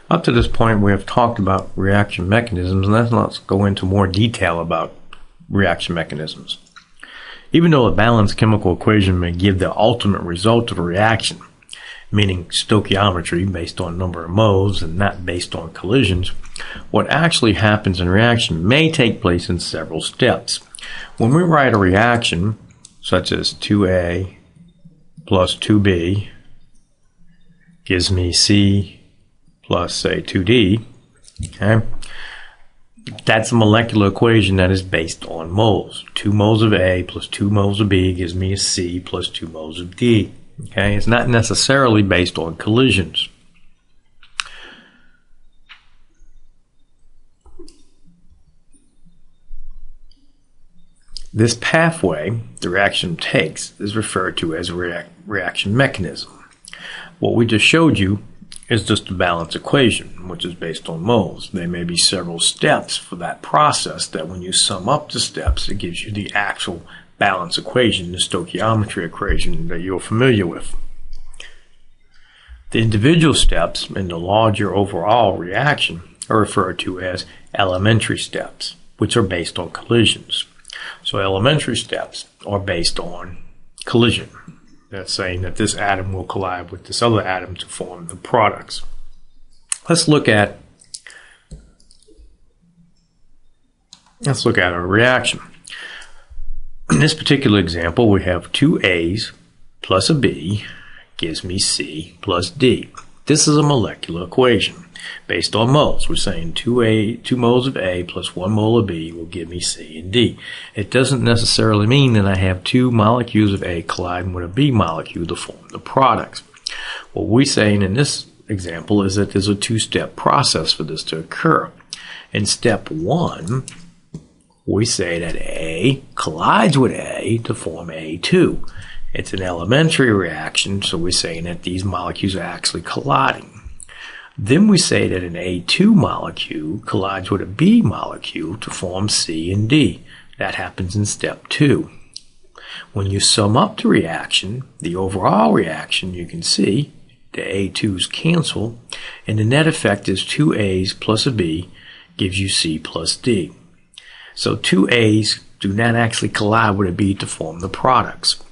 Up to this point, we have talked about reaction mechanisms, and let's go into more detail about reaction mechanisms. Even though a balanced chemical equation may give the ultimate result of a reaction, meaning stoichiometry based on number of moles and not based on collisions, what actually happens in reaction may take place in several steps. When we write a reaction, such as 2A plus 2B gives me C plus, say, 2D, okay? That's a molecular equation that is based on moles. 2 moles of A plus 2 moles of B gives me a C plus 2 moles of D. Okay? It's not necessarily based on collisions. This pathway the reaction takes is referred to as a reaction mechanism. What we just showed you is just a balance equation, which is based on moles. There may be several steps for that process that when you sum up the steps, it gives you the actual balance equation, the stoichiometry equation that you're familiar with. The individual steps in the larger overall reaction are referred to as elementary steps, which are based on collisions. So elementary steps are based on collision. That's saying that this atom will collide with this other atom to form the products. Let's look at our reaction. In this particular example, we have 2 A's plus a B gives me C plus D. This is a molecular equation based on moles. We're saying 2 moles of A plus 1 mole of B will give me C and D. It doesn't necessarily mean that I have 2 molecules of A colliding with a B molecule to form the products. What we're saying in this example is that there's a 2-step process for this to occur. In step 1, we say that A collides with A to form A2. It's an elementary reaction, so we're saying that these molecules are actually colliding. Then we say that an A2 molecule collides with a B molecule to form C and D. That happens in step 2. When you sum up the reaction, the overall reaction, you can see the A2's cancel, and the net effect is 2 A's plus a B gives you C plus D. So 2 A's do not actually collide with a B to form the products.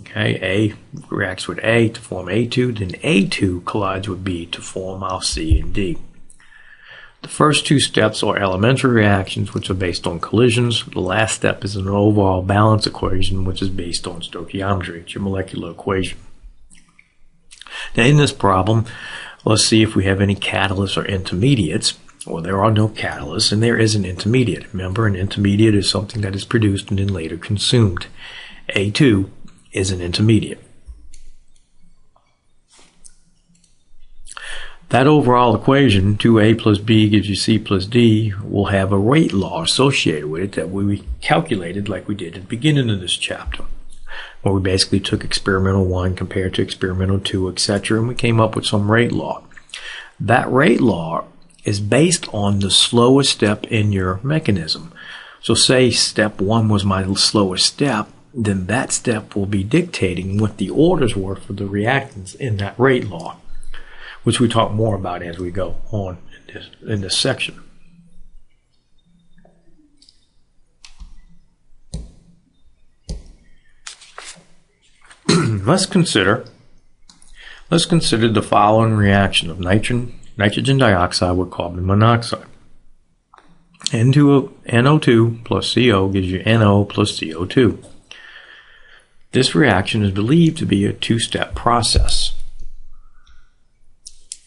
Okay, A reacts with A to form A2, then A2 collides with B to form our C and D. The first 2 steps are elementary reactions, which are based on collisions. The last step is an overall balance equation, which is based on stoichiometry. It's your molecular equation. Now in this problem, let's see if we have any catalysts or intermediates. Well, there are no catalysts, and there is an intermediate. Remember, an intermediate is something that is produced and then later consumed. A2 is an intermediate. That overall equation, 2A plus B gives you C plus D, will have a rate law associated with it that we calculated like we did at the beginning of this chapter, where we basically took experimental 1 compared to experimental 2, etc., and we came up with some rate law. That rate law is based on the slowest step in your mechanism. So say step 1 was my slowest step, then that step will be dictating what the orders were for the reactants in that rate law, which we talk more about as we go on in this section. Let's consider the following reaction of nitrogen dioxide with carbon monoxide. NO2 plus CO gives you NO plus CO2. This reaction is believed to be a 2-step process.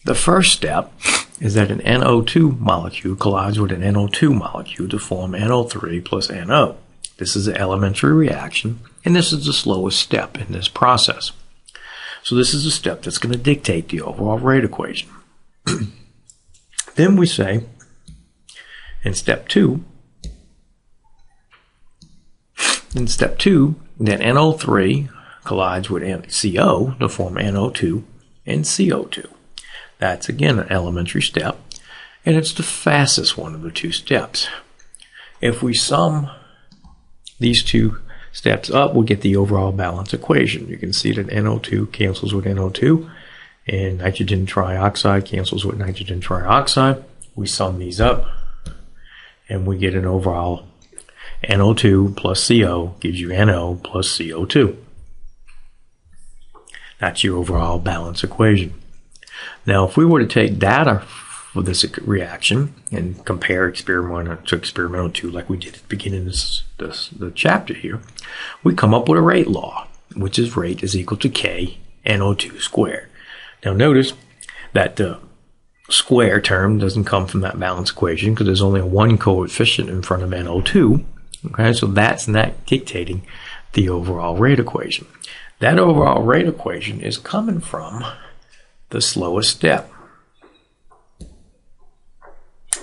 The first step is that an NO2 molecule collides with an NO2 molecule to form NO3 plus NO. This is an elementary reaction, and this is the slowest step in this process. So this is the step that's going to dictate the overall rate equation. Then we say, in step 2, that NO3 collides with CO to form NO2 and CO2. That's again an elementary step, and it's the fastest one of the 2 steps. If we sum these 2 steps up, we'll get the overall balance equation. You can see that NO2 cancels with NO2, And nitrogen trioxide cancels with nitrogen trioxide. We sum these up, and we get an overall NO2 plus CO gives you NO plus CO2. That's your overall balance equation. Now, if we were to take data for this reaction and compare experimental to experimental 2 like we did at the beginning of the chapter here, we come up with a rate law, which is rate is equal to K NO2 squared. Now notice that the square term doesn't come from that balance equation because there's only a 1 coefficient in front of NO2. Okay, so that's not dictating the overall rate equation. That overall rate equation is coming from the slowest step.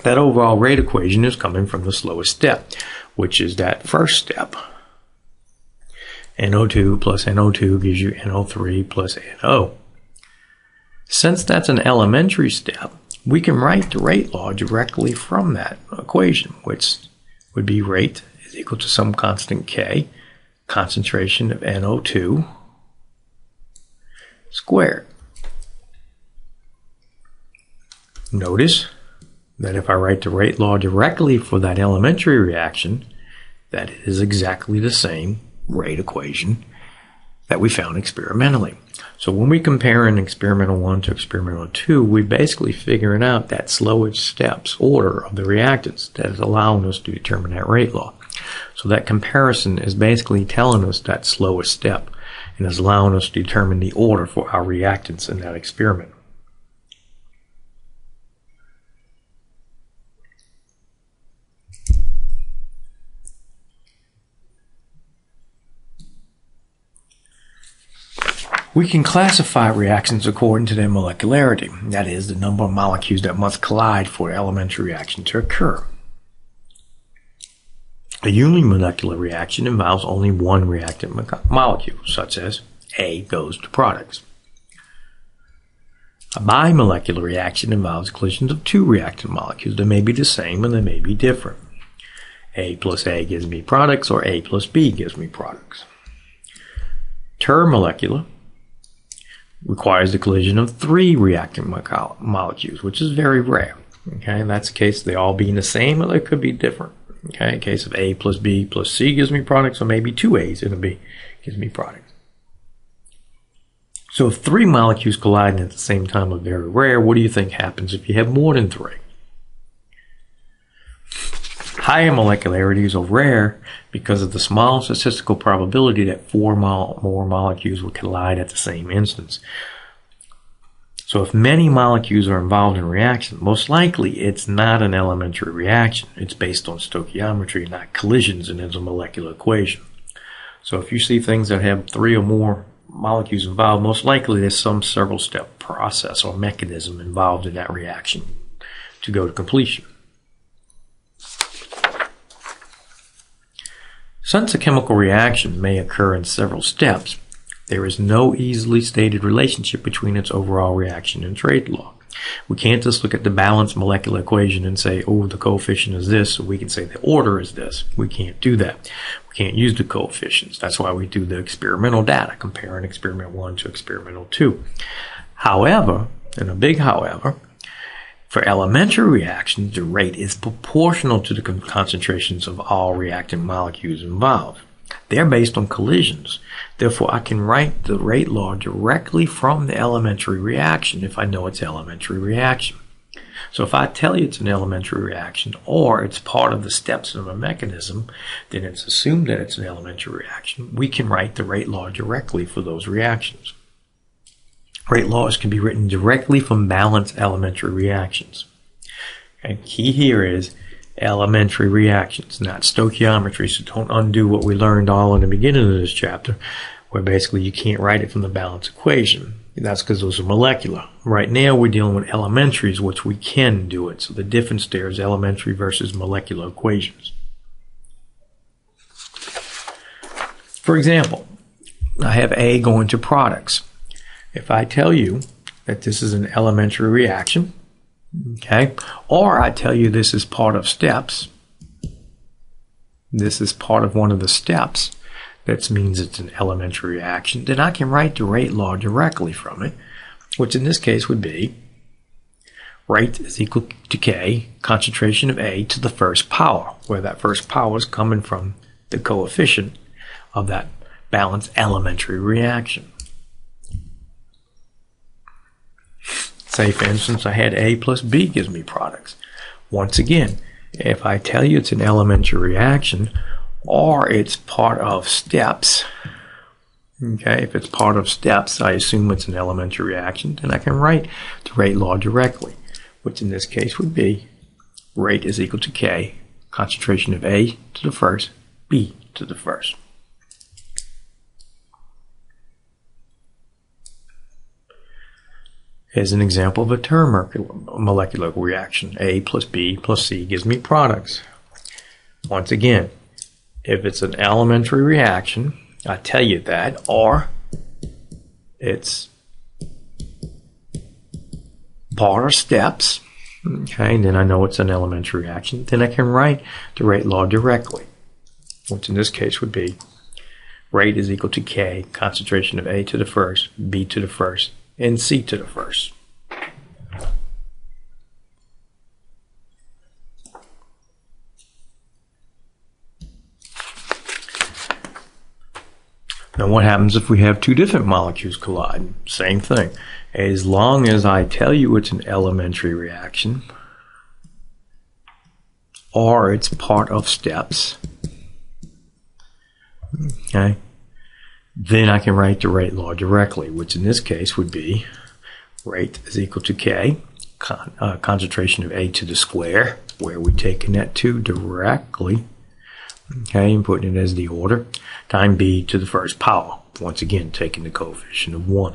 That overall rate equation is coming from the slowest step, which is that first step. NO2 plus NO2 gives you NO3 plus NO. Since that's an elementary step, we can write the rate law directly from that equation, which would be rate is equal to some constant K, concentration of NO2 squared. Notice that if I write the rate law directly for that elementary reaction, that is exactly the same rate equation that we found experimentally. So when we compare an experimental 1 to experimental 2, we're basically figuring out that slowest steps order of the reactants that is allowing us to determine that rate law. So that comparison is basically telling us that slowest step and is allowing us to determine the order for our reactants in that experiment. We can classify reactions according to their molecularity, that is, the number of molecules that must collide for an elementary reaction to occur. A unimolecular reaction involves only one reactant molecule, such as A goes to products. A bimolecular reaction involves collisions of two reactant molecules. They may be the same and they may be different. A plus A gives me products, or A plus B gives me products. Termolecular requires the collision of three reactant molecules, which is very rare. Okay, that's the case. They all being the same, or they could be different. Okay, in case of A plus B plus C gives me products, or maybe two A's and a B gives me products. So if three molecules colliding at the same time are very rare, what do you think happens if you have more than three? Higher molecularities are rare because of the small statistical probability that four more molecules will collide at the same instance. So if many molecules are involved in a reaction, most likely it's not an elementary reaction. It's based on stoichiometry, not collisions, and it's a molecular equation. So if you see things that have three or more molecules involved, most likely there's some several step process or mechanism involved in that reaction to go to completion. Since a chemical reaction may occur in several steps, there is no easily stated relationship between its overall reaction and rate law. We can't just look at the balanced molecular equation and say, oh, the coefficient is this, so we can say the order is this. We can't do that. We can't use the coefficients. That's why we do the experimental data, comparing experiment 1 to experimental 2. However, and a big however, for elementary reactions, the rate is proportional to the concentrations of all reactant molecules involved. They're based on collisions. Therefore, I can write the rate law directly from the elementary reaction if I know it's an elementary reaction. So if I tell you it's an elementary reaction or it's part of the steps of a mechanism, then it's assumed that it's an elementary reaction. We can write the rate law directly for those reactions. Rate laws can be written directly from balanced elementary reactions. And key here is elementary reactions, not stoichiometry, so don't undo what we learned all in the beginning of this chapter, where basically you can't write it from the balance equation. And that's because those are molecular. Right now we're dealing with elementaries, which we can do it. So the difference there is elementary versus molecular equations. For example, I have A going to products. If I tell you that this is an elementary reaction, okay, or I tell you this is part of steps, this is part of one of the steps, that means it's an elementary reaction, then I can write the rate law directly from it which in this case would be rate is equal to K, concentration of A to the first power, where that first power is coming from the coefficient of that balanced elementary reaction. Say, for instance, I had A plus B gives me products. Once again, if I tell you it's an elementary reaction or it's part of steps, okay, if it's part of steps, I assume it's an elementary reaction, then I can write the rate law directly, which in this case would be rate is equal to K, concentration of A to the first, B to the first. Here's an example of a molecular reaction. A plus B plus C gives me products. Once again, if it's an elementary reaction, I tell you that, or it's part of steps, okay, and then I know it's an elementary reaction, then I can write the rate law directly, which in this case would be rate is equal to K, concentration of A to the first, B to the first, and C to the first. Now what happens if we have two different molecules collide? Same thing. As long as I tell you it's an elementary reaction or it's part of steps, okay, then I can write the rate law directly, which in this case would be rate is equal to K, concentration of A to the square, where we're taking that 2 directly, okay, and putting it as the order, time B to the first power, once again taking the coefficient of 1.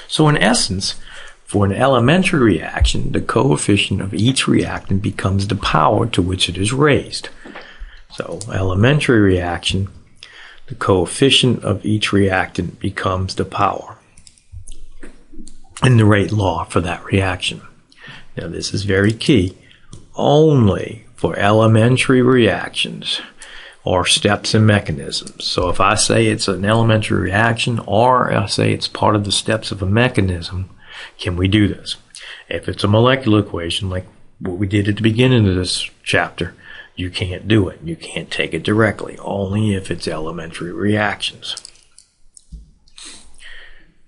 So in essence, for an elementary reaction, the coefficient of each reactant becomes the power to which it is raised. So elementary reaction, the coefficient of each reactant becomes the power in the rate law for that reaction. Now this is very key. Only for elementary reactions or steps and mechanisms. So if I say it's an elementary reaction or I say it's part of the steps of a mechanism, can we do this? If it's a molecular equation like what we did at the beginning of this chapter, you can't do it. You can't take it directly, only if it's elementary reactions.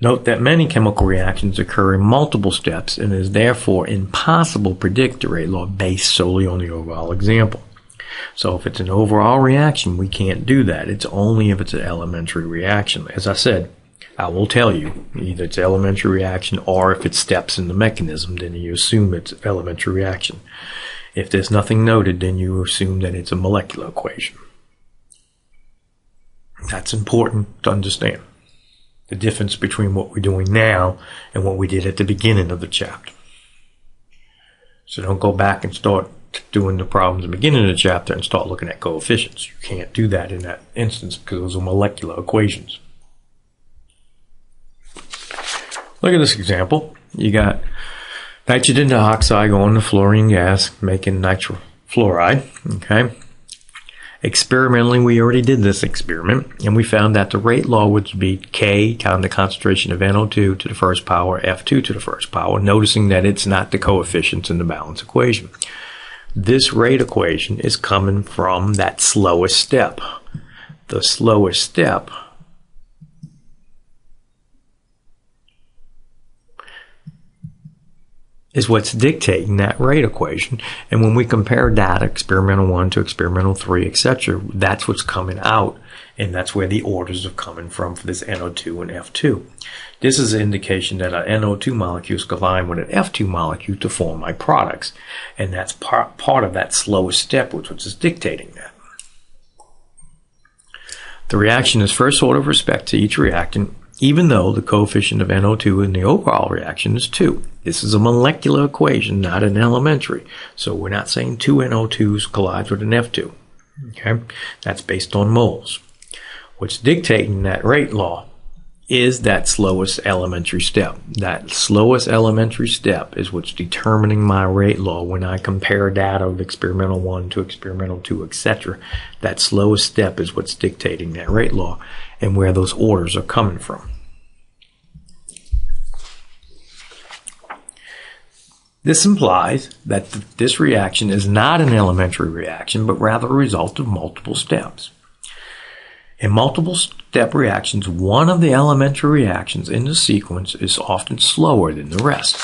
Note that many chemical reactions occur in multiple steps and it is therefore impossible to predict the rate law based solely on the overall example. So if it's an overall reaction, we can't do that. It's only if it's an elementary reaction. As I said, I will tell you, either it's elementary reaction or if it steps in the mechanism, then you assume it's elementary reaction. If there's nothing noted, then you assume that it's a molecular equation. That's important to understand. The difference between what we're doing now and what we did at the beginning of the chapter. So don't go back and start doing the problems at the beginning of the chapter and start looking at coefficients. You can't do that in that instance because those are molecular equations. Look at this example. You got nitrogen dioxide going to fluorine gas, making nitro fluoride. Okay. Experimentally, we already did this experiment, and we found that the rate law would be K times the concentration of NO2 to the first power, F2 to the first power, noticing that it's not the coefficients in the balance equation. This rate equation is coming from that slowest step. The slowest step is what's dictating that rate equation. And when we compare data, experimental 1 to experimental 3, etc., that's what's coming out, and that's where the orders are coming from for this NO2 and F2. This is an indication that an NO2 molecule is combined with an F2 molecule to form my products, and that's part of that slowest step, which is dictating that. The reaction is first order with respect to each reactant, even though the coefficient of NO2 in the overall reaction is 2. This is a molecular equation, not an elementary. So we're not saying 2 NO2s collide with an F2. Okay? That's based on moles. What's dictating that rate law is that slowest elementary step. That slowest elementary step is what's determining my rate law when I compare data of experimental 1 to experimental 2, etc. That slowest step is what's dictating that rate law and where those orders are coming from. This implies that this reaction is not an elementary reaction, but rather a result of multiple steps. In multiple step reactions, one of the elementary reactions in the sequence is often slower than the rest.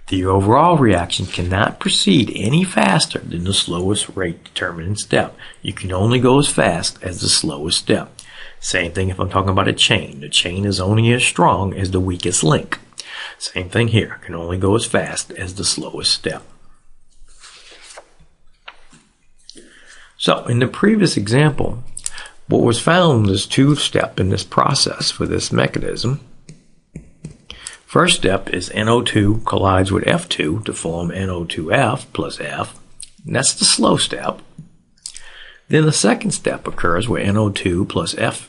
The overall reaction cannot proceed any faster than the slowest rate determining step. You can only go as fast as the slowest step. Same thing if I'm talking about a chain. The chain is only as strong as the weakest link. Same thing here. Can only go as fast as the slowest step. So, in the previous example, what was found is two-step in this process for this mechanism. First step is NO2 collides with F2 to form NO2F plus F. And that's the slow step. Then the second step occurs where NO2 plus F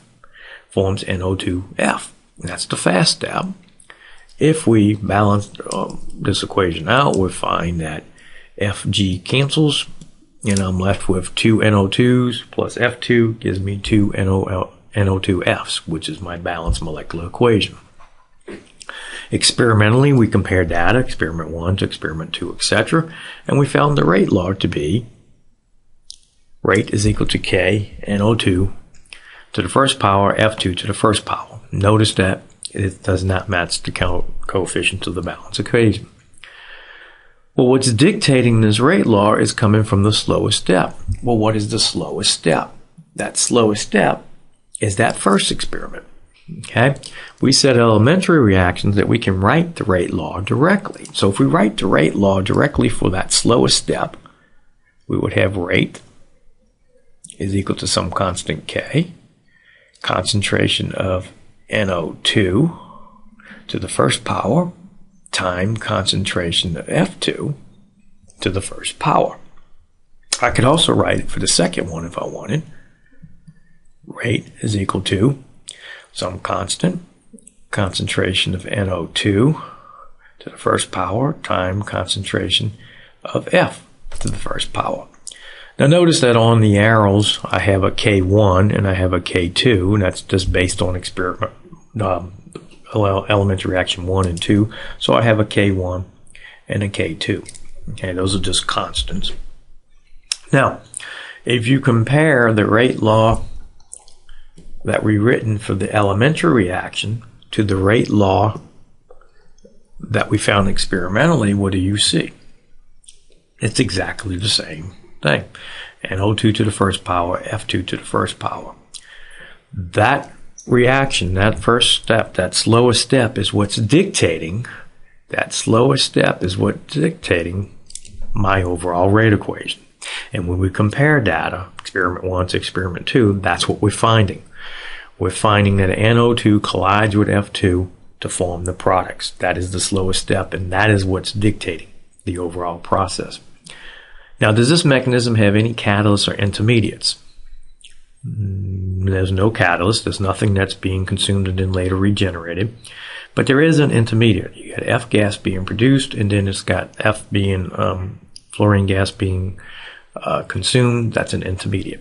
forms NO2F. And that's the fast step. If we balance this equation out, we'll find that Fg cancels, and I'm left with 2 NO2s plus F2 gives me 2 NO2Fs, which is my balanced molecular equation. Experimentally, we compare data, experiment 1 to experiment 2, etc., and we found the rate law to be rate is equal to K NO2 to the first power, F2 to the first power. Notice that it does not match the coefficients of the balance equation. Well, what's dictating this rate law is coming from the slowest step. Well, what is the slowest step? That slowest step is that first experiment. Okay? We said elementary reactions that we can write the rate law directly. So if we write the rate law directly for that slowest step, we would have rate is equal to some constant K, concentration of NO2 to the first power, time concentration of F2 to the first power. I could also write it for the second one if I wanted. Rate is equal to some constant, concentration of NO2 to the first power, time concentration of F to the first power. Now notice that on the arrows I have a K1 and I have a K2, and that's just based on experiment elementary reaction 1 and 2. So I have a K1 and a K2. Okay, those are just constants. Now, if you compare the rate law that we written for the elementary reaction to the rate law that we found experimentally, what do you see? It's exactly the same thing. NO2 to the first power, F2 to the first power. That reaction, that first step, that slowest step is what's dictating, my overall rate equation. And when we compare data, experiment 1 to experiment 2, that's what we're finding. We're finding that NO2 collides with F2 to form the products. That is the slowest step, and that is what's dictating the overall process. Now, does this mechanism have any catalysts or intermediates? There's no catalyst. There's nothing that's being consumed and then later regenerated. But there is an intermediate. You got F gas being produced, and then it's got F being fluorine gas being consumed. That's an intermediate.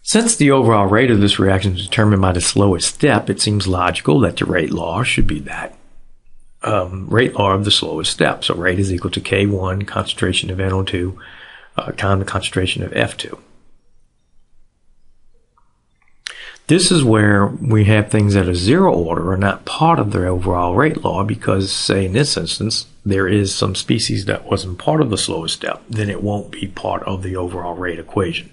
Since the overall rate of this reaction is determined by the slowest step, it seems logical that the rate law should be that rate law of the slowest step. So rate is equal to K1, concentration of NO2, time the concentration of F2. This is where we have things that are zero order are not part of the overall rate law because, say in this instance, there is some species that wasn't part of the slowest step, then it won't be part of the overall rate equation.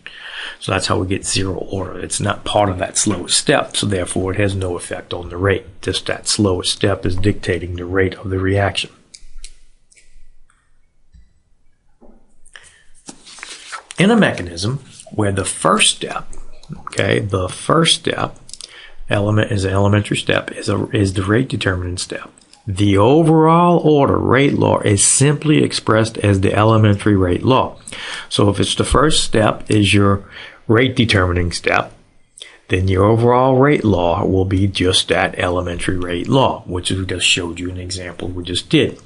So that's how we get zero order. It's not part of that slowest step, so therefore it has no effect on the rate. Just that slowest step is dictating the rate of the reaction. In a mechanism where the first step, element is an elementary step, is the rate determining step. The overall order rate law is simply expressed as the elementary rate law. So if it's the first step is your rate determining step, then your overall rate law will be just that elementary rate law, which we just showed you an example we just did.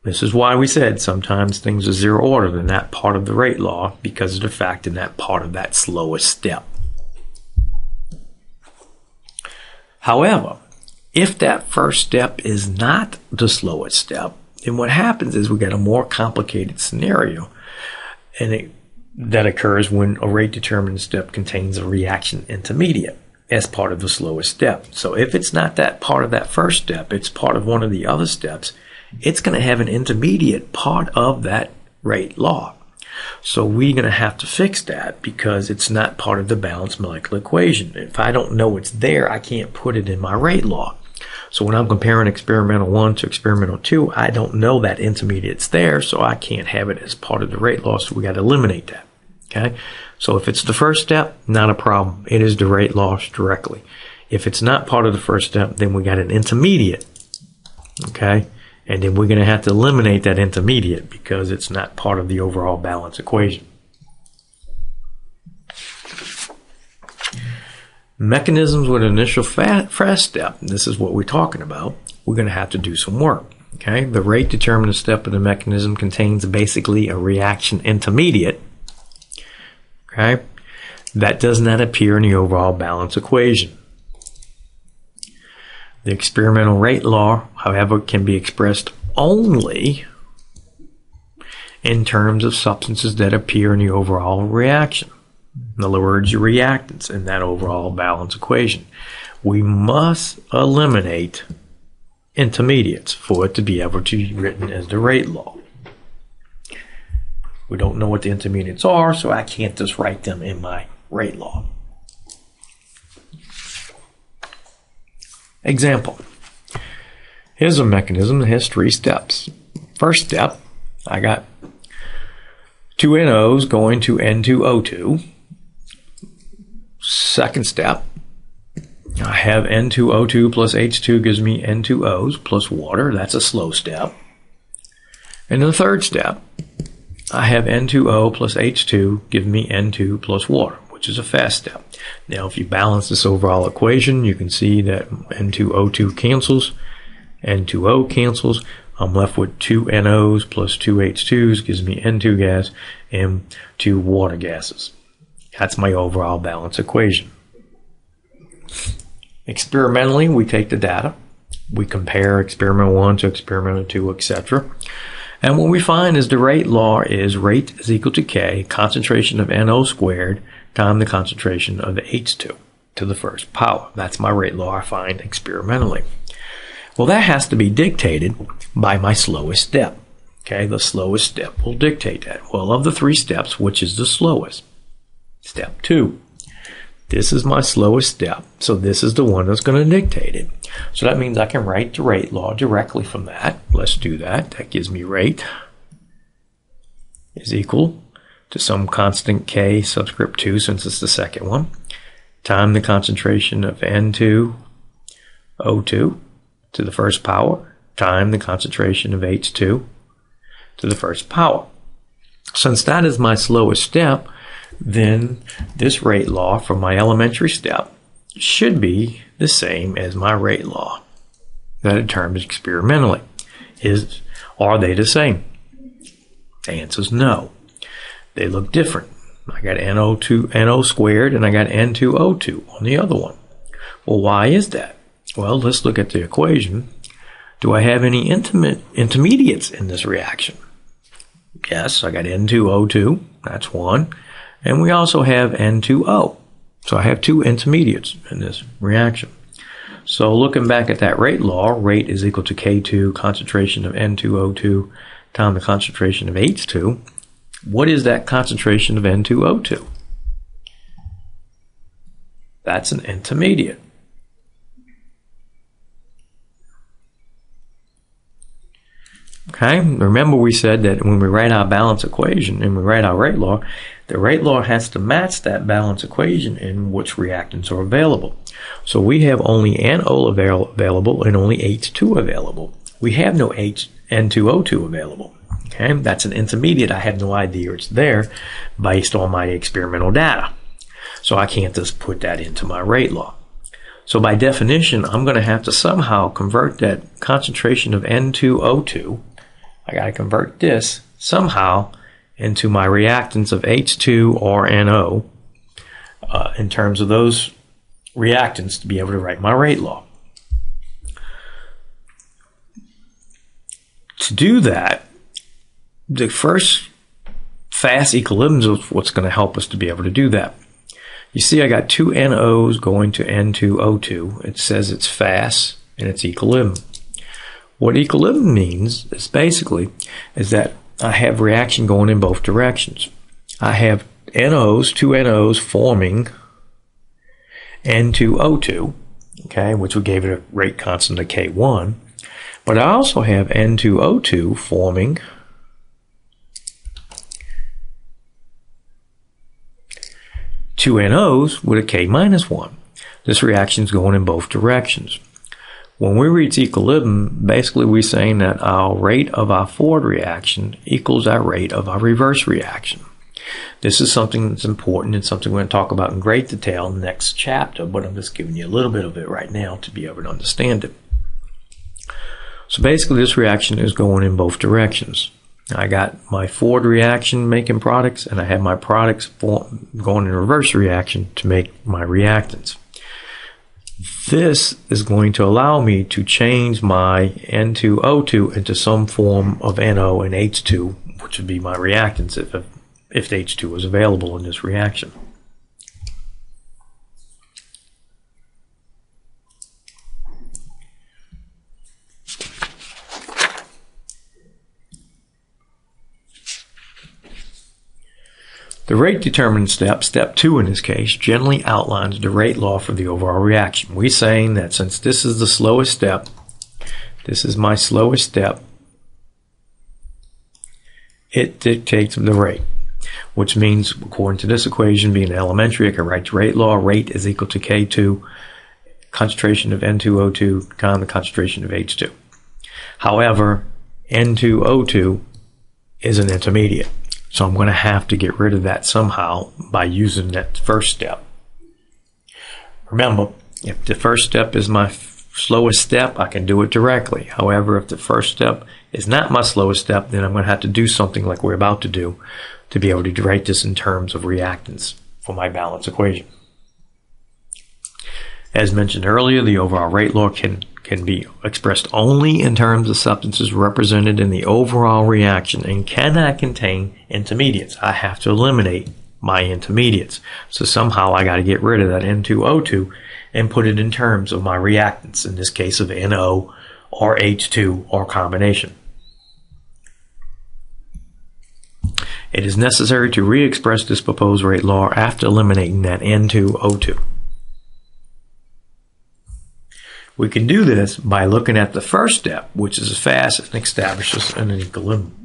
This is why we said sometimes things are zero order in that part of the rate law because of the fact in that part of that slowest step. However, if that first step is not the slowest step, then what happens is we get a more complicated scenario, and that occurs when a rate determining step contains a reaction intermediate as part of the slowest step. So if it's not that part of that first step, it's part of one of the other steps, it's going to have an intermediate part of that rate law. So we're going to have to fix that because it's not part of the balanced molecular equation. If I don't know it's there, I can't put it in my rate law. So when I'm comparing experimental 1 to experimental 2, I don't know that intermediate's there, so I can't have it as part of the rate law, so we got to eliminate that. Okay? So if it's the first step, not a problem. It is the rate law directly. If it's not part of the first step, then we got an intermediate. Okay? And then we're going to have to eliminate that intermediate because it's not part of the overall balance equation. Mechanisms with initial fast step. This is what we're talking about. We're going to have to do some work. Okay, the rate determinant step of the mechanism contains basically a reaction intermediate. Okay, that does not appear in the overall balance equation. The experimental rate law, however, can be expressed only in terms of substances that appear in the overall reaction. In other words, your reactants in that overall balance equation. We must eliminate intermediates for it to be able to be written as the rate law. We don't know what the intermediates are, so I can't just write them in my rate law. Example. Here's a mechanism that has 3 steps. First step, I got 2 NOs going to N2O2. Second step, I have N2O2 plus H2 gives me N2Os plus water. That's a slow step. And in the third step, I have N2O plus H2 give me N2 plus water, which is a fast step. Now, if you balance this overall equation, you can see that N2O2 cancels, N2O cancels. I'm left with 2 NOs plus 2 H2s gives me N2 gas and 2 water gases. That's my overall balance equation. Experimentally, we take the data, we compare experimental 1 to experimental 2, etc. And what we find is the rate law is rate is equal to K, concentration of NO squared, times the concentration of the H2 to the first power. That's my rate law I find experimentally. Well, that has to be dictated by my slowest step. Okay, the slowest step will dictate that. Well, of the 3 steps, which is the slowest? Step 2. This is my slowest step, so this is the one that's going to dictate it. So that means I can write the rate law directly from that. Let's do that. That gives me rate is equal to some constant K subscript 2, since it's the second one, times the concentration of N2O2 to the first power, times the concentration of H2 to the first power. Since that is my slowest step, then this rate law for my elementary step should be the same as my rate law that I determined experimentally. Are they the same? The answer is no. They look different. I got NO squared and I got N2O2 on the other one. Well, why is that? Well, let's look at the equation. Do I have any intermediates in this reaction? Yes, I got N2O2. That's one. And we also have N2O. So I have 2 intermediates in this reaction. So looking back at that rate law, rate is equal to K2, concentration of N2O2, times the concentration of H2. What is that concentration of N2O2? That's an intermediate. Okay, remember we said that when we write our balance equation and we write our rate law, the rate law has to match that balance equation in which reactants are available. So we have only NO available and only H2 available. We have no N2O2 available. Okay, that's an intermediate. I have no idea it's there based on my experimental data. So I can't just put that into my rate law. So by definition, I'm going to have to somehow convert that concentration of N2O2. I got to convert this somehow into my reactants of H2 or NO in terms of those reactants to be able to write my rate law. To do that, the first fast equilibrium is what's going to help us to be able to do that. You see I got two NOs going to N2O2. It says it's fast and it's equilibrium. What equilibrium means is basically is that I have reaction going in both directions. I have NOs, two NOs forming N2O2, okay, which we gave it a rate constant of K1. But I also have N2O2 forming two NOs with a K minus 1. This reaction is going in both directions. When we reach equilibrium, basically we're saying that our rate of our forward reaction equals our rate of our reverse reaction. This is something that's important and something we're going to talk about in great detail in the next chapter, but I'm just giving you a little bit of it right now to be able to understand it. So basically this reaction is going in both directions. I got my forward reaction making products, and I have my products going in reverse reaction to make my reactants. This is going to allow me to change my N2O2 into some form of NO and H2, which would be my reactants if H2 is available in this reaction. The rate determinant step, step 2 in this case, generally outlines the rate law for the overall reaction. We're saying that since this is the slowest step, this is my slowest step, it dictates the rate, which means according to this equation being elementary, I can write the rate law. Rate is equal to K2, concentration of N2O2 times the concentration of H2. However, N2O2 is an intermediate. So I'm going to have to get rid of that somehow by using that first step. Remember, if the first step is my slowest step, I can do it directly. However, if the first step is not my slowest step, then I'm going to have to do something like we're about to do to be able to write this in terms of reactants for my balance equation. As mentioned earlier, the overall rate law can be expressed only in terms of substances represented in the overall reaction and cannot contain intermediates. I have to eliminate my intermediates. So somehow I got to get rid of that N2O2 and put it in terms of my reactants, in this case of NO or H2 or combination. It is necessary to re-express this proposed rate law after eliminating that N2O2. We can do this by looking at the first step, which is fast and establishes an equilibrium.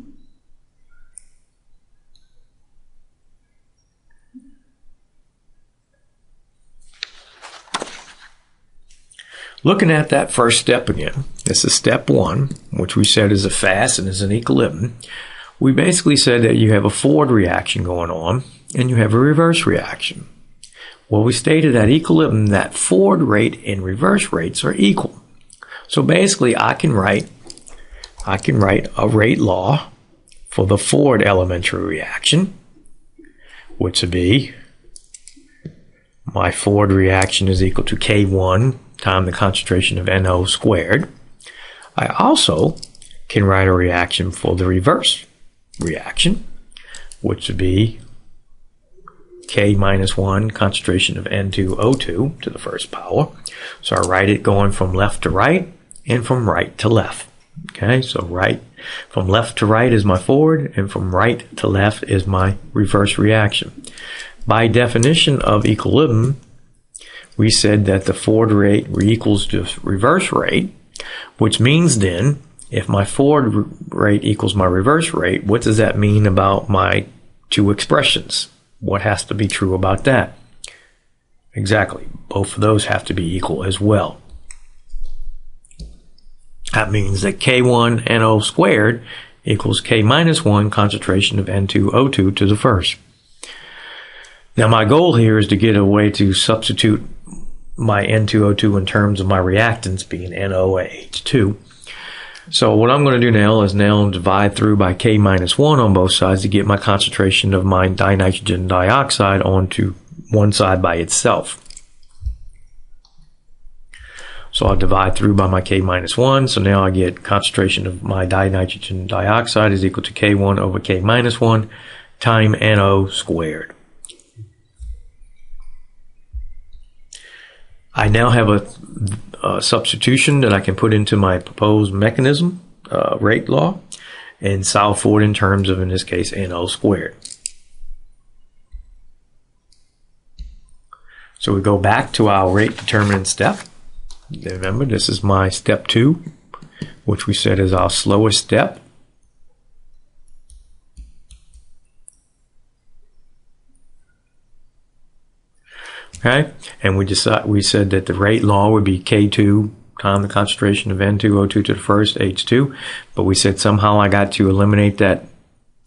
Looking at that first step again, this is step 1, which we said is a fast and is an equilibrium. We basically said that you have a forward reaction going on and you have a reverse reaction. Well, we stated at equilibrium that forward rate and reverse rates are equal. So basically I can write a rate law for the forward elementary reaction, which would be my forward reaction is equal to K1 times the concentration of NO squared. I also can write a reaction for the reverse reaction, which would be K minus 1 concentration of N2O2 to the first power. So I write it going from left to right and from right to left. Okay, so right from left to right is my forward and from right to left is my reverse reaction. By definition of equilibrium, we said that the forward rate equals to reverse rate, which means then if my forward rate equals my reverse rate, what does that mean about my two expressions? What has to be true about that? Exactly. Both of those have to be equal as well. That means that K1 NO squared equals K minus 1 concentration of N2O2 to the first. Now my goal here is to get a way to substitute my N2O2 in terms of my reactants being NOH2. So what I'm going to do now is divide through by K minus 1 on both sides to get my concentration of my dinitrogen dioxide onto one side by itself. So I'll divide through by my K minus 1. So now I get concentration of my dinitrogen dioxide is equal to K1 over K minus 1 times NO squared. I now have a substitution that I can put into my proposed mechanism, rate law, and solve for it in terms of, in this case, NO squared. So we go back to our rate determinant step. Remember, this is my step 2, which we said is our slowest step. Okay, and we said that the rate law would be K2 times the concentration of N2O2 to the first, H2, but we said somehow I got to eliminate that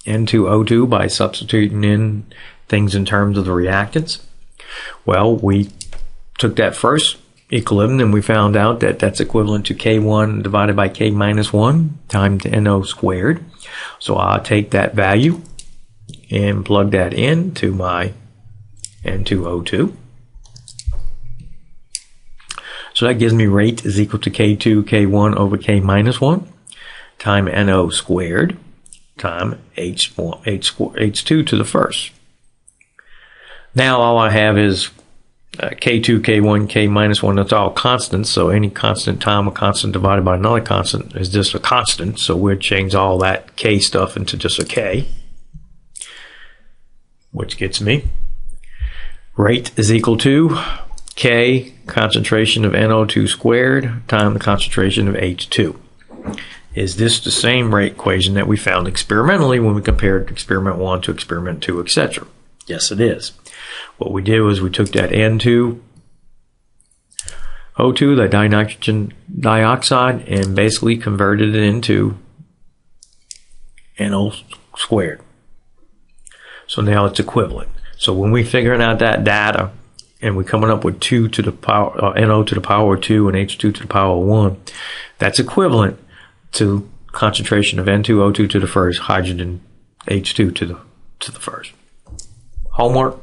N2O2 by substituting in things in terms of the reactants. Well, we took that first equilibrium and we found out that that's equivalent to K1 divided by K minus 1 times NO squared. So I'll take that value and plug that into my N2O2. So that gives me rate is equal to K2 K1 over K minus 1 times NO squared times H2 to the first. Now all I have is K2, K1, K minus 1, that's all constants, so any constant time, a constant divided by another constant is just a constant, so we'll change all that K stuff into just a K, which gets me rate is equal to K concentration of NO2 squared times the concentration of H2. Is this the same rate equation that we found experimentally when we compared experiment 1 to experiment 2, etc.? Yes, it is. What we did was we took that N2O2, that dinitrogen dioxide, and basically converted it into NO squared. So now it's equivalent. So when we figuring out that data and we're coming up with 2 to the power, NO to the power 2 and H2 to the power 1, that's equivalent to concentration of N2O2 to the first, hydrogen H2 to the first. Homework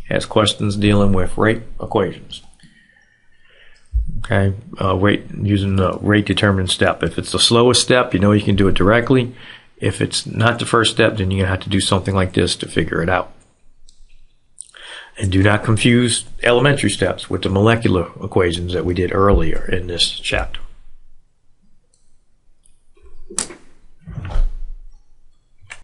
has questions dealing with rate equations. Okay, rate using the rate determinant step. If it's the slowest step, you know you can do it directly. If it's not the first step, then you're going to have to do something like this to figure it out. And do not confuse elementary steps with the molecular equations that we did earlier in this chapter.